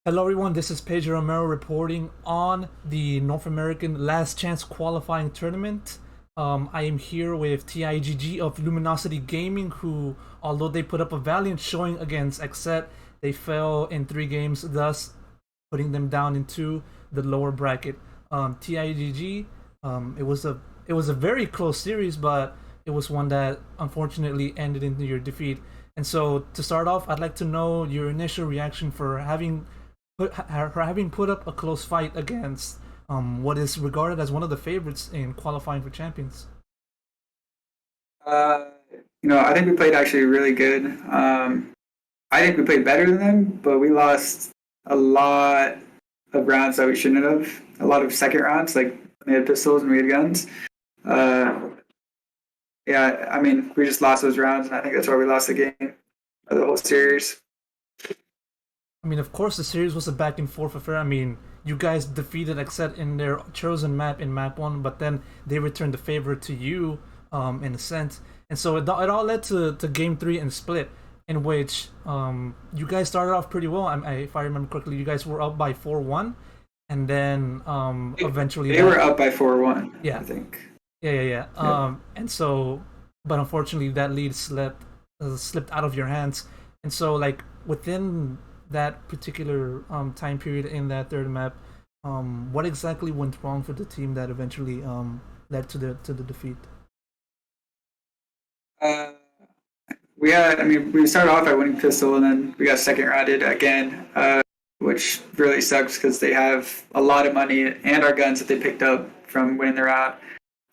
Hello, everyone. This is Pedro Romero reporting on the North American Last Chance qualifying tournament. I am here with TiGG of Luminosity Gaming, who, although they put up a valiant showing against XSET, they fell in 3 games, thus putting them down into the lower bracket. TiGG, it was a very close series, but it was one that unfortunately ended in your defeat. And so, to start off, I'd like to know your initial reaction for having put up a close fight against what is regarded as one of the favorites in qualifying for champions. Uh, I think we played actually really good. I think we played better than them, but we lost a lot of rounds that we shouldn't have. A lot of second rounds, like we had pistols and we had guns. Uh, yeah, I mean, we just lost those rounds, and I think that's why we lost the game, or the whole series. I mean, of course, the series was a back and forth affair. I mean, you guys defeated Exet in their chosen map in map one, but then they returned the favor to you, in a sense. And so it all led to game three and split, in which you guys started off pretty well. If I remember correctly, you guys were up by 4-1, and then eventually They were up by 4-1, I yeah, think. yeah. Yep. And so, but unfortunately, that lead slipped out of your hands. And so, like within that particular time period in that third map, what exactly went wrong for the team that eventually led to the defeat? Uh, we started off at winning pistol, and then we got second rounded again, which really sucks because they have a lot of money and our guns that they picked up from winning the round.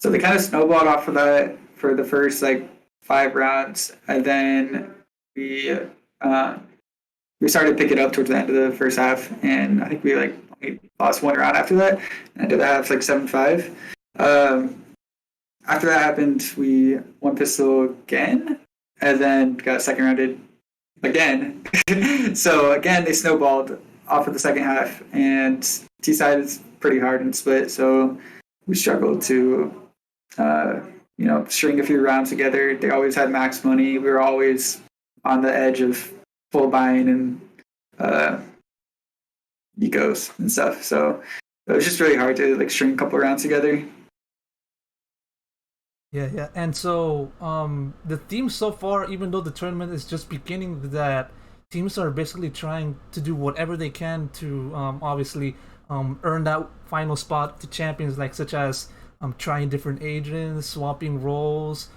So they kind of snowballed off of that for the first like 5 rounds, and then we uh, we started to pick it up towards the end of the first half, and I think we lost one round after that. Ended the half like 7-5. Um, After that happened, we won pistol again, and then got second rounded again. So again, they snowballed off of the second half, and T side is pretty hard and split. So we struggled to, uh, string a few rounds together. They always had max money. We were always on the edge of full buying and uh, ecos and stuff. So it was just really hard to like string a couple rounds together. Yeah. And so the theme so far, even though the tournament is just beginning, that teams are basically trying to do whatever they can to obviously earn that final spot to champions, like such as trying different agents, swapping roles,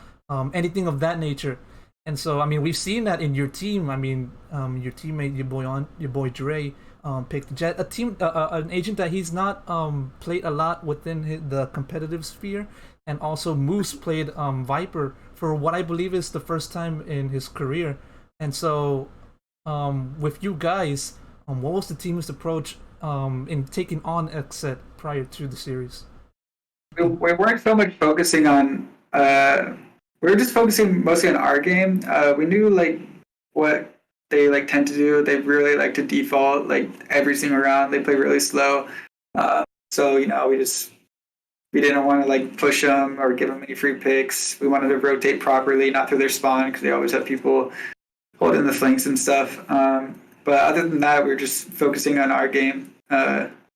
anything of that nature. And so, I mean, we've seen that in your team. I mean, your teammate, your boy Dre, picked Jet, an agent that he's not played a lot within the competitive sphere, and also Moose played Viper for what I believe is the first time in his career. And so, with you guys, what was the team's approach in taking on XSET prior to the series? We weren't so much focusing on. We were just focusing mostly on our game. We knew like what they like tend to do. They really like to default like every single round. They play really slow. So we didn't want to like push them or give them any free picks. We wanted to rotate properly, not through their spawn because they always have people holding the flanks and stuff. But other than that, we were just focusing on our game,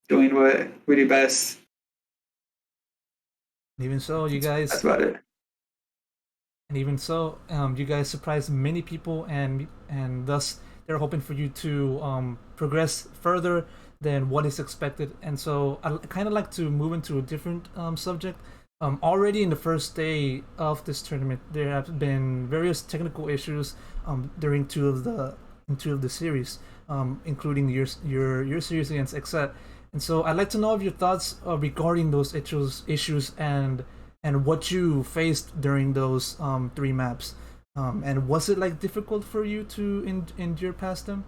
doing what we do best. And even so, you That's guys about it. And even so, you guys surprised many people, and thus they're hoping for you to progress further than what is expected. And so I kind of like to move into a different subject. Already in the first day of this tournament, there have been various technical issues during two of the series, including your series against Exet. And so I'd like to know of your thoughts regarding those issues and what you faced during those 3 maps. And was it like difficult for you to endure past them?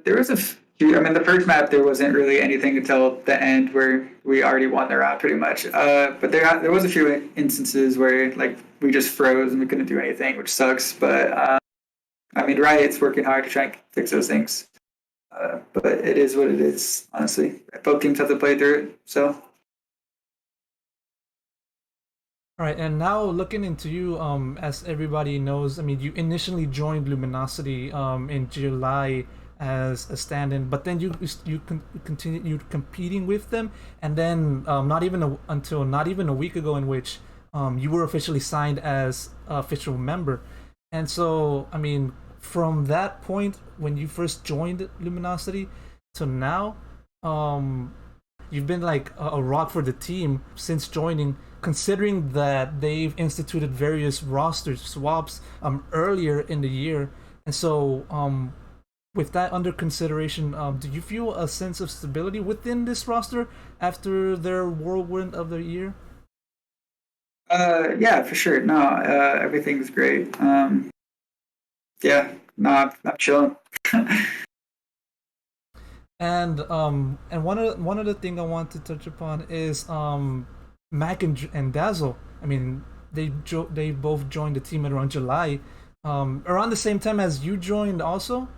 There was a few. I mean, the first map there wasn't really anything until the end where we already won the round pretty much. But there was a few instances where like we just froze and we couldn't do anything, which sucks. But I mean, Riot's working hard to try and fix those things. But it is what it is. Honestly, both teams have to play through it. So All right, and now looking into you, as everybody knows, I mean, you initially joined Luminosity in July as a stand-in, but then you continued competing with them, and then until not even a week ago, in which you were officially signed as an official member. And so, I mean, from that point when you first joined Luminosity to now, um, you've been like a rock for the team since joining. Considering that they've instituted various roster swaps earlier in the year, and so with that under consideration, do you feel a sense of stability within this roster after their whirlwind of the year? Yeah, for sure. No, everything's great. Yeah, no, I'm chilling. And one other thing I want to touch upon is Mac and Dazzle. I mean, they both joined the team at around July, around the same time as you joined also,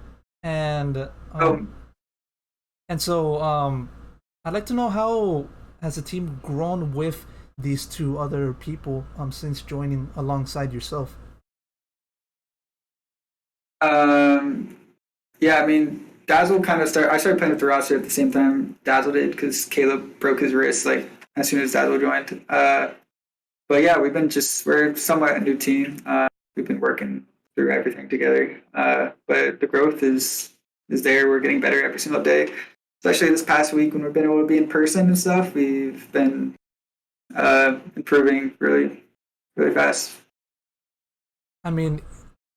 and Oh, I'd like to know how has the team grown with these two other people since joining alongside yourself. um, yeah, I mean, Dazzle kind of I started playing with the roster at the same time Dazzle did because Caleb broke his wrist like as soon as Dazzle joined. But yeah, we're somewhat a new team. We've been working through everything together. But the growth is there. We're getting better every single day. Especially this past week when we've been able to be in person and stuff, we've been improving really fast. I mean,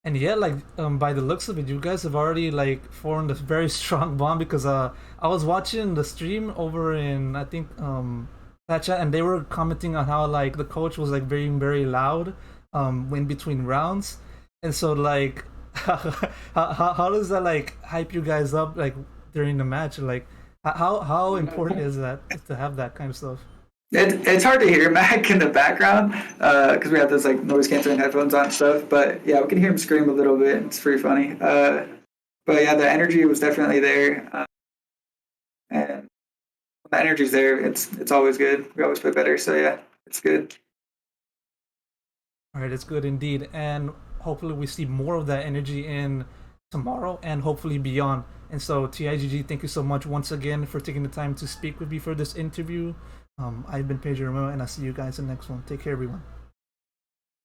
and yeah, like by the looks of it, you guys have already like formed a very strong bond because I was watching the stream over in, I think, that chat, and they were commenting on how like the coach was like very loud in between rounds, and so like how does that like hype you guys up like during the match? Like how important is that to have that kind of stuff? It's hard to hear Mac in the background because we have those like noise canceling headphones on and stuff. But yeah, we can hear him scream a little bit. It's pretty funny. But yeah, the energy was definitely there, and when the energy's there. It's always good. We always play better. So yeah, it's good. All right, it's good indeed, and hopefully we see more of that energy in tomorrow and hopefully beyond. And so, TiGG, thank you so much once again for taking the time to speak with me for this interview. I've been Pedro Romero, and I'll see you guys in the next one. Take care, everyone.